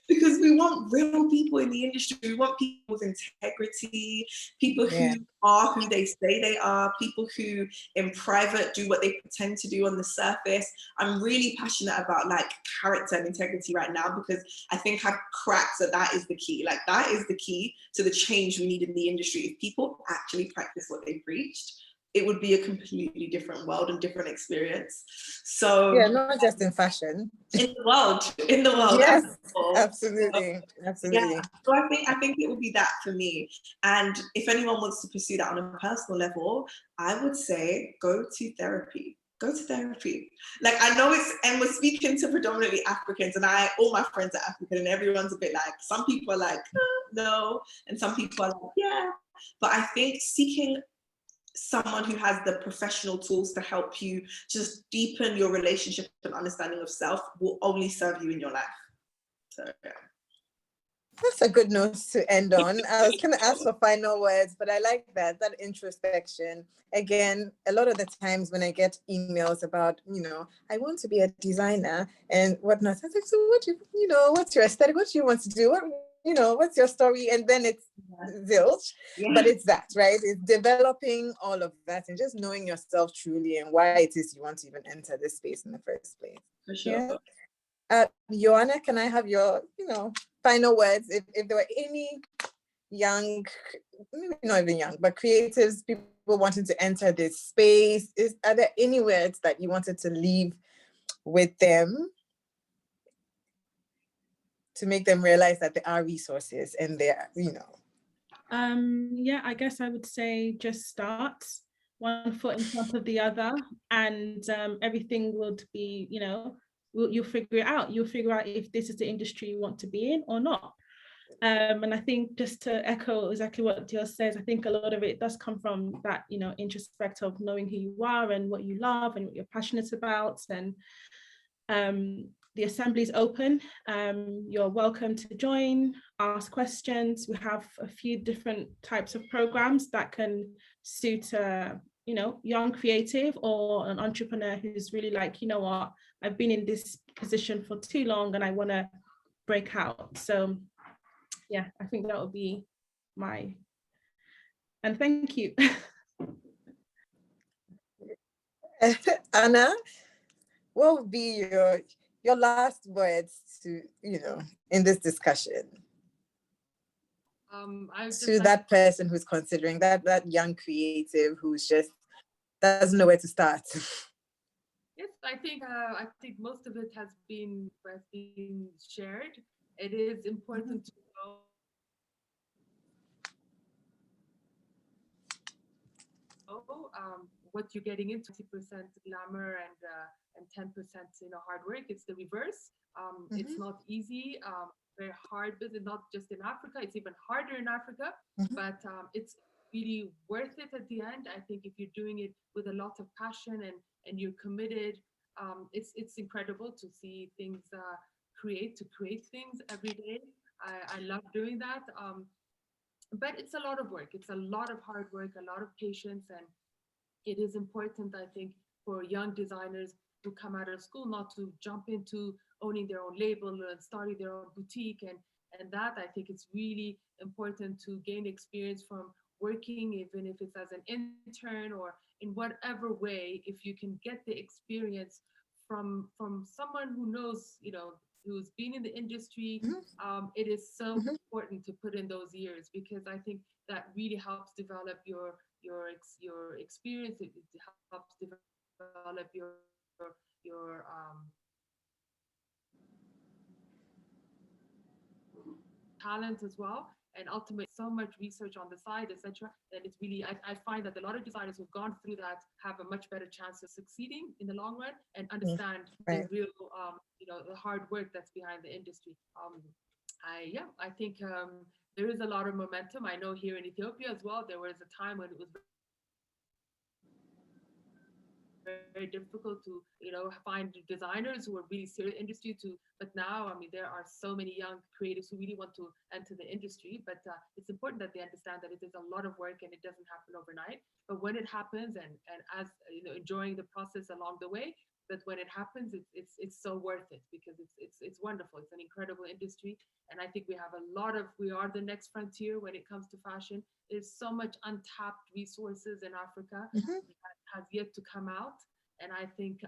Because we want real people in the industry. We want people with integrity, people who are who they say they are, people who in private do what they pretend to do on the surface. I'm really passionate about like character and integrity right now, because I think I've cracked that is the key. Like that is the key to the change we need in the industry. If people actually practice what they preached, it would be a completely different world and different experience. So not just in fashion. In the world. Yes, absolutely. Yeah. So I think it would be that for me. And if anyone wants to pursue that on a personal level, I would say go to therapy. Like I know and we're speaking to predominantly Africans, and all my friends are African, and everyone's a bit like, some people are like, no, and some people are like, yeah. But I think seeking someone who has the professional tools to help you just deepen your relationship and understanding of self will only serve you in your life. So yeah. That's a good note to end on. I was going to ask for final words, but I like that introspection. Again, a lot of the times when I get emails about, I want to be a designer and whatnot, I was like, so what's your aesthetic? What do you want to do? What's your story? And then it's zilch, but it's that, right? It's developing all of that and just knowing yourself truly and why it is you want to even enter this space in the first place. For sure. Yoanna, can I have your, final words? If there were any young, maybe not even young, but creatives, people wanting to enter this space, are there any words that you wanted to leave with them to make them realize that there are resources and there, I guess I would say just start. one foot in front of the other, and everything would be, you know, you'll figure it out. You'll figure out if this is the industry you want to be in or not. And I think, just to echo exactly what Dior says, I think a lot of it does come from that, you know, introspect of knowing who you are and what you love and what you're passionate about. And the assembly is open. You're welcome to join, ask questions. We have a few different types of programs that can suit you know, young creative or an entrepreneur who's really like, you know what, I've been in this position for too long and I want to break out. So yeah, I think that would be my, and thank you. Anna, what would be your last words to, you know, in this discussion? To that person who's considering, that young creative who's just doesn't know where to start. Yes, I think most of it has been shared. It is important to know what you're getting into. 20% glamour and 10%, you know, hard work. It's the reverse. It's not easy. Very hard business, not just in Africa. It's even harder in Africa, but it's really worth it at the end. I think if you're doing it with a lot of passion and you're committed, it's incredible to see things create things every day. I love doing that. But it's a lot of work. It's a lot of hard work, a lot of patience, and it is important, I think, for young designers who come out of school not to jump into owning their own label and starting their own boutique. And that, I think, it's really important to gain experience from working, even if it's as an intern or in whatever way. If you can get the experience from someone who knows, you know, who's been in the industry, it is so important to put in those years, because I think that really helps develop your experience. It helps develop your talent as well, and ultimately so much research on the side, etc. That it's really, I find that a lot of designers who've gone through that have a much better chance of succeeding in the long run and understand the real, you know, the hard work that's behind the industry. I think there is a lot of momentum. I know here in Ethiopia as well, there was a time when it was very difficult to, you know, find designers who were really serious industry to, but now, I mean, there are so many young creatives who really want to enter the industry, but it's important that they understand that it is a lot of work and it doesn't happen overnight. But when it happens, and as, you know, enjoying the process along the way, but when it happens, it's so worth it, because it's wonderful. It's an incredible industry, and I think we are the next frontier when it comes to fashion. There's so much untapped resources in Africa that has yet to come out, and I think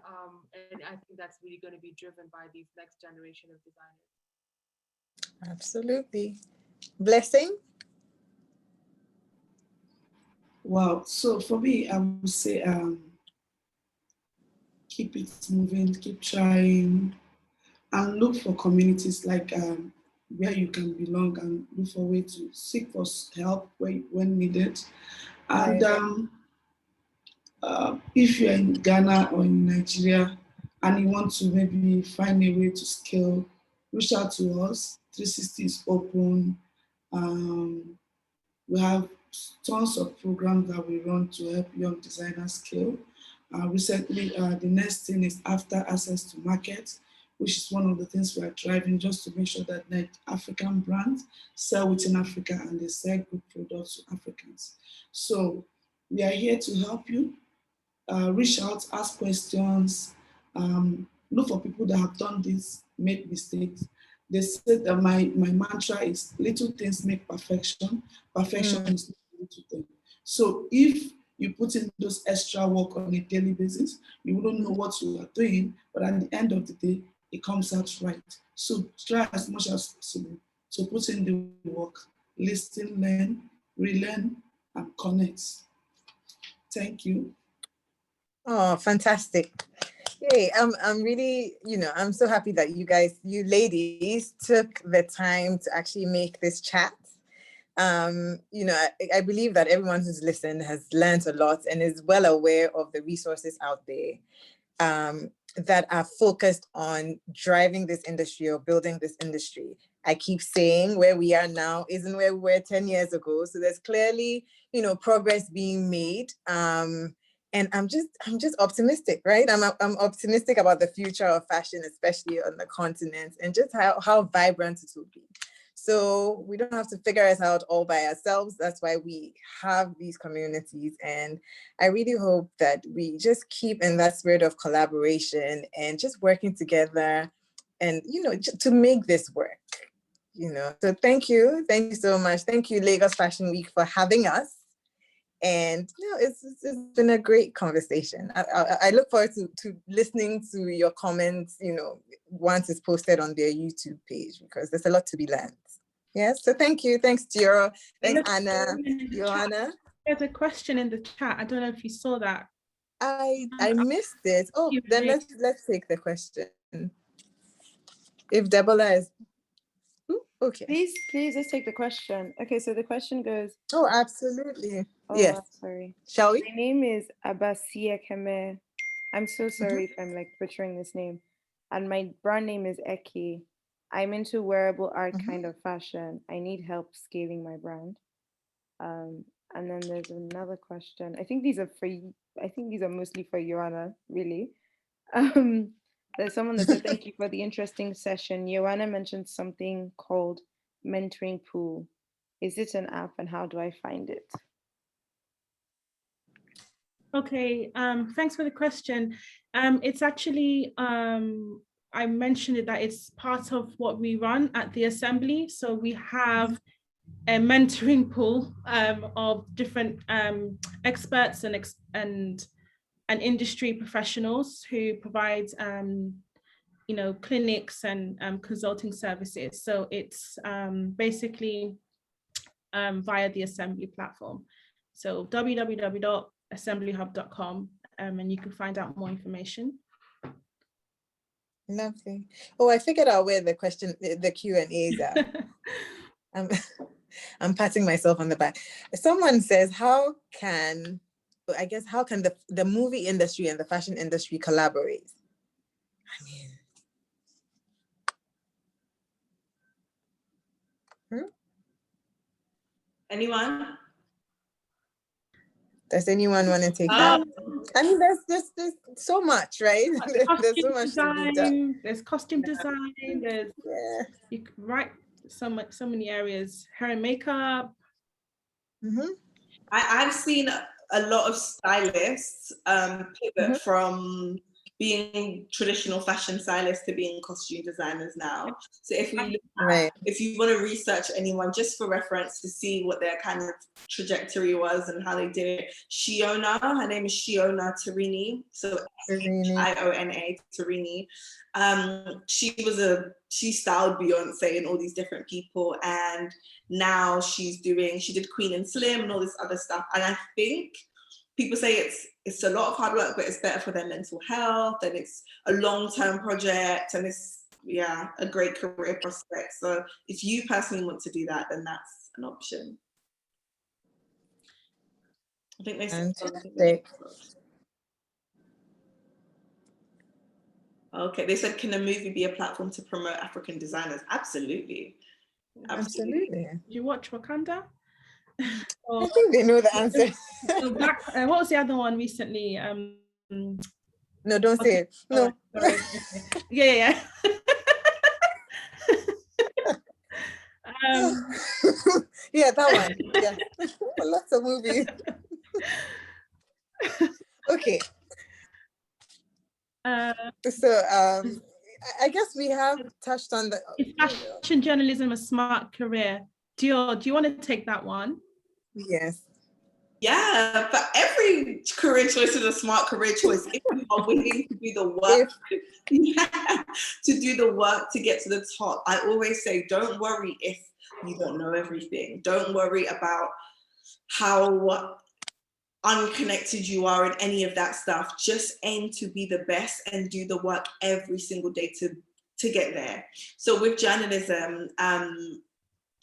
that's really going to be driven by these next generation of designers. Absolutely. Blessing. Wow. So for me, I would say keep it moving, keep trying, and look for communities like where you can belong, and look for a way to seek for help when needed. And if you're in Ghana or in Nigeria and you want to maybe find a way to scale, reach out to us. 360 is open. We have tons of programs that we run to help young designers scale. Recently, the next thing is after access to markets, which is one of the things we are driving, just to make sure that African brands sell within Africa and they sell good products to Africans. So we are here to help you. Reach out, ask questions, look for people that have done this, made mistakes. They said that my mantra is little things make perfection. Perfection is not a little thing. So if you put in those extra work on a daily basis, you wouldn't know what you are doing, but at the end of the day, it comes out right. So try as much as possible to put in the work, listen, learn, relearn, and connect. Thank you. Oh, fantastic. Yay. I'm really, you know, I'm so happy that you ladies took the time to actually make this chat. You know, I believe that everyone who's listened has learned a lot and is well aware of the resources out there that are focused on driving this industry or building this industry. I keep saying where we are now isn't where we were 10 years ago. So there's clearly, you know, progress being made. And I'm just optimistic, right? I'm optimistic about the future of fashion, especially on the continent, and just how vibrant it will be. So we don't have to figure it out all by ourselves. That's why we have these communities. And I really hope that we just keep in that spirit of collaboration and just working together and, you know, to make this work, you know. So thank you so much. Thank you, Lagos Fashion Week, for having us. And you know, it's been a great conversation. I look forward to listening to your comments, you know, once it's posted on their YouTube page, because there's a lot to be learned. Yes, so thank you. Thanks, Dior. Thanks, Anna, Yoanna. There's a question in the chat. I don't know if you saw that. I missed it. Oh, then let's take the question. If Debola is okay. Please, let's take the question. Okay, so the question goes. Oh, absolutely. Oh, yes. Sorry. Shall we? My name is Abasia Keme. I'm so sorry if I'm like butchering this name. And my brand name is Eki. I'm into wearable art kind of fashion. I need help scaling my brand. And then there's another question. I think these are mostly for Yoanna, really. There's someone that said, thank you for the interesting session. Yoanna mentioned something called Mentoring Pool. Is it an app and how do I find it? Okay, thanks for the question. It's actually, I mentioned it that it's part of what we run at the Assembly. So we have a mentoring pool of different experts and industry professionals who provide you know, clinics and consulting services. So it's basically via the Assembly platform. So www.assemblyhub.com and you can find out more information. Lovely. Oh, I figured out where the Q&As are. I'm patting myself on the back. Someone says, how can the movie industry and the fashion industry collaborate? I mean, Anyone? Does anyone want to take that? I mean, there's so much, right? There's so much to be done. There's costume design. There's you can write so many areas. Hair and makeup. I've seen a lot of stylists pivot from being traditional fashion stylists to being costume designers now. So if we if you want to research anyone just for reference to see what their kind of trajectory was and how they did it, Shiona, her name is Shiona Torini, so Iona Torini. She styled Beyonce and all these different people, and now she did Queen and Slim and all this other stuff. And I think people say it's a lot of hard work, but it's better for their mental health, and it's a long-term project, and it's a great career prospect. So if you personally want to do that, then that's an option. I think they said okay, they said, can a movie be a platform to promote African designers? Absolutely. Absolutely. Did you watch Wakanda? I think they know the answer. What was the other one recently? No, don't say it. No. Sorry. Yeah. Yeah, that one. Yeah. Lots of movies. Okay. So I guess we have touched on the fashion journalism, a smart career. Dior, do you want to take that one? Yes. Yeah, but every career choice is a smart career choice if you are willing to do the work. To do the work to get to the top. I always say, don't worry if you don't know everything. Don't worry about how unconnected you are in any of that stuff. Just aim to be the best and do the work every single day to get there. So with journalism,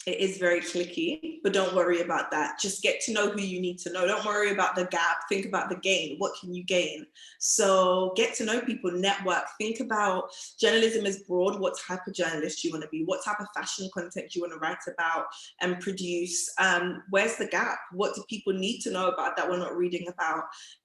it is very cliquey, but don't worry about that. Just get to know who you need to know. Don't worry about the gap. Think about the gain. What can you gain? So get to know people, network. Think about journalism is broad. What type of journalist you want to be? What type of fashion content you want to write about and produce? Where's the gap? What do people need to know about that we're not reading about?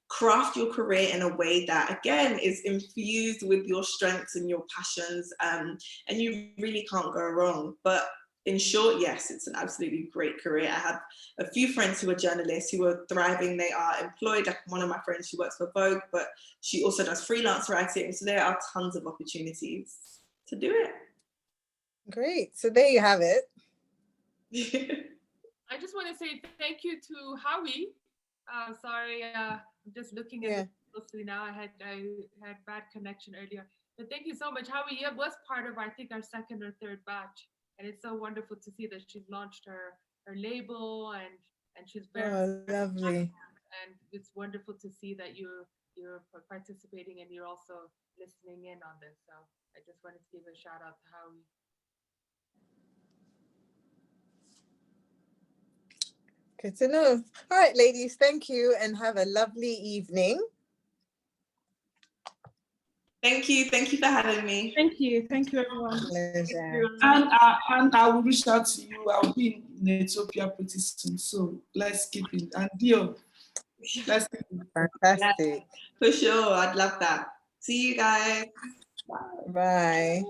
Craft your career in a way that, again, is infused with your strengths and your passions, and you really can't go wrong. But in short, yes, it's an absolutely great career. I have a few friends who are journalists who are thriving. They are employed. Like one of my friends, she works for Vogue, but she also does freelance writing. So there are tons of opportunities to do it. Great. So there you have it. I just want to say thank you to Howie. Sorry, I'm just looking at it closely now. I had bad connection earlier. But thank you so much. Howie was part of, I think, our second or third batch. And it's so wonderful to see that she's launched her label and she's very lovely. And it's wonderful to see that you're participating and you're also listening in on this. So I just wanted to give a shout out to Howie. Good to know. All right, ladies, thank you and have a lovely evening. Thank you. Thank you for having me. Thank you. Thank you, everyone. And I will reach out to you. I'll be in Ethiopia pretty soon. So let's keep it. And Dior, let's keep it. Fantastic. Yeah, for sure. I'd love that. See you guys. Bye.